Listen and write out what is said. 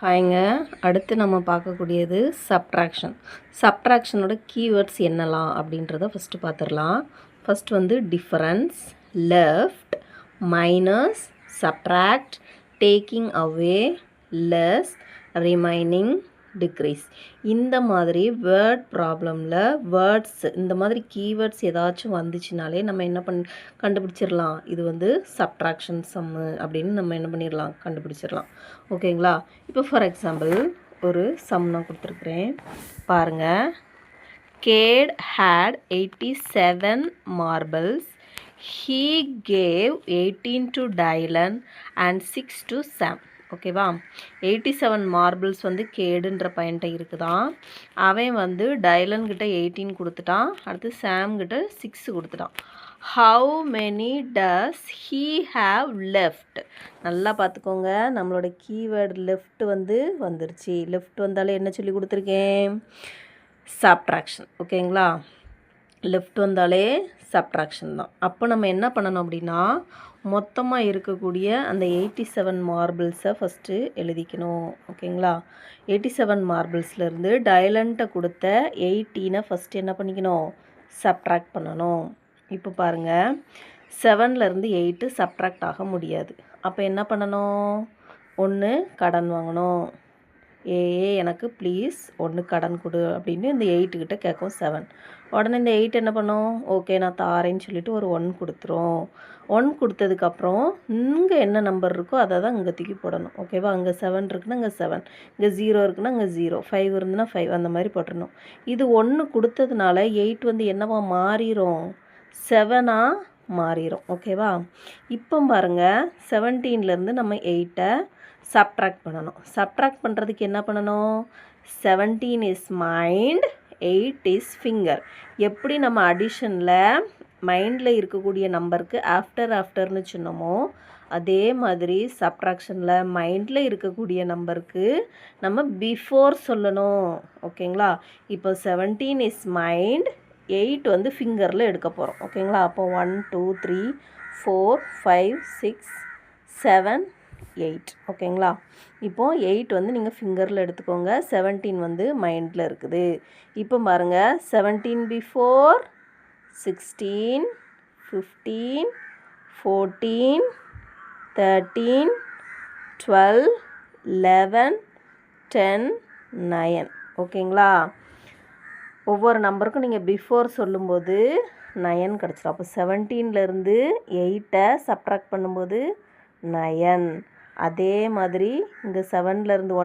ஹாய்ங்க. அடுத்து நம்ம பார்க்கக்கூடியது சப்ட்ராக்ஷன். சப்ட்ராக்ஷனோட கீவேர்ட்ஸ் என்னலாம் அப்படின்றத ஃபஸ்ட்டு பார்த்துடலாம். ஃபஸ்ட் வந்து difference, left, minus, subtract, taking away, less, remaining, decrease. இந்த மாதிரி வேர்ட் ப்ராப்ளமில் வேர்ட்ஸ் இந்த மாதிரி கீவேர்ட்ஸ் ஏதாச்சும் வந்துச்சுனாலே நம்ம என்ன கண்டுபிடிச்சிடலாம். இது வந்து சப்ட்ராக்ஷன் சம்மு அப்படின்னு நம்ம என்ன பண்ணிடலாம், கண்டுபிடிச்சிடலாம். ஓகேங்களா? இப்போ ஃபார் எக்ஸாம்பிள் ஒரு சம் நான் கொடுத்துருக்குறேன் பாருங்கள். Cade had 87 marbles. He gave 18 to Dylan and 6 to Sam. ஓகேவா? 87 மார்பிள்ஸ் வந்து கேடுன்ற பையன்கிட்ட இருக்குதான். அவன் வந்து டைலன் கிட்ட 18 கொடுத்துட்டான். அடுத்து சாம் கிட்ட 6 கொடுத்துட்டான். How many does he have left? நல்லா பார்த்துக்கோங்க, நம்மளோட கீவேர்டு லெஃப்ட் வந்து வந்துருச்சு. லெஃப்ட் வந்தாலே என்ன சொல்லி கொடுத்துருக்கேன்? சப்ட்ராக்ஷன். ஓகேங்களா? லெஃப்ட் வந்தாலே சப்ட்ராக்ஷன் தான். அப்போ நம்ம என்ன பண்ணணும் அப்படின்னா, மொத்தமாக இருக்கக்கூடிய அந்த 87 மார்பிள்ஸை ஃபஸ்ட்டு எழுதிக்கணும். ஓகேங்களா? 87 மார்பிள்ஸ்லேருந்து டைலன்ட்டை கொடுத்த 18 ஃபஸ்ட்டு என்ன பண்ணிக்கணும்? சப்ட்ராக்ட் பண்ணணும். இப்போ பாருங்கள், 7லேருந்து 8 சப்ட்ராக்ட் ஆக முடியாது. அப்போ என்ன பண்ணணும்? ஒன்று கடன் வாங்கணும். எனக்கு ப்ளீஸ் 1 கடன் கொடு அப்படின்னு இந்த 8 கிட்ட கேட்கும் 7. உடனே இந்த 8 என்ன பண்ணும்? ஓகே நான் தாரேன்னு சொல்லிட்டு ஒரு 1 கொடுத்துரும். 1 கொடுத்ததுக்கப்புறம் இங்கே என்ன நம்பர் இருக்கோ அதை தான் இங்கே தூக்கி போடணும். ஓகேவா? அங்கே 7 இருக்குன்னா இங்கே 7, இங்கே 0 இருக்குன்னா இங்கே 0, 5 இருந்துன்னா 5, அந்த மாதிரி போட்டுடணும். இது 1 கொடுத்ததுனால 8 வந்து என்னவா மாறிடும்? 7ஆக மாறிடும். ஓகேவா? இப்போ பாருங்கள், 17லேருந்து நம்ம 8ஐ சப்ட்ராக்ட் பண்ணணும். சப்ட்ராக்ட் பண்ணுறதுக்கு என்ன பண்ணணும்? 17 இஸ் மைண்ட், 8 இஸ் ஃபிங்கர். எப்படி நம்ம அடிஷனில் மைண்டில் இருக்கக்கூடிய நம்பருக்கு ஆஃப்டர்னு சொன்னோமோ, அதே மாதிரி சப்ட்ராக்ஷனில் மைண்டில் இருக்கக்கூடிய நம்பருக்கு நம்ம பிஃபோர் சொல்லணும். ஓகேங்களா? இப்போ 17 இஸ் மைண்ட், 8 வந்து ஃபிங்கரில் எடுக்க போகிறோம். ஓகேங்களா? அப்போ 1 2 3 4 5 6 7 8. ஓகேங்களா? இப்போது 8 வந்து நீங்கள் ஃபிங்கரில் எடுத்துக்கோங்க, 17 வந்து மைண்டில் இருக்குது. இப்போ பாருங்கள், 17 பிஃபோர் 16 15 14 13 12 11 10 9. ஓகேங்களா? ஒவ்வொரு நம்பருக்கும் நீங்கள் பிஃபோர் சொல்லும்போது 9 கிடச்சிடும். அப்போ 17லேருந்து 8ஐ சப்ட்ராக்ட் பண்ணும்போது 9. அதே மாதிரி இங்கே 7லேருந்து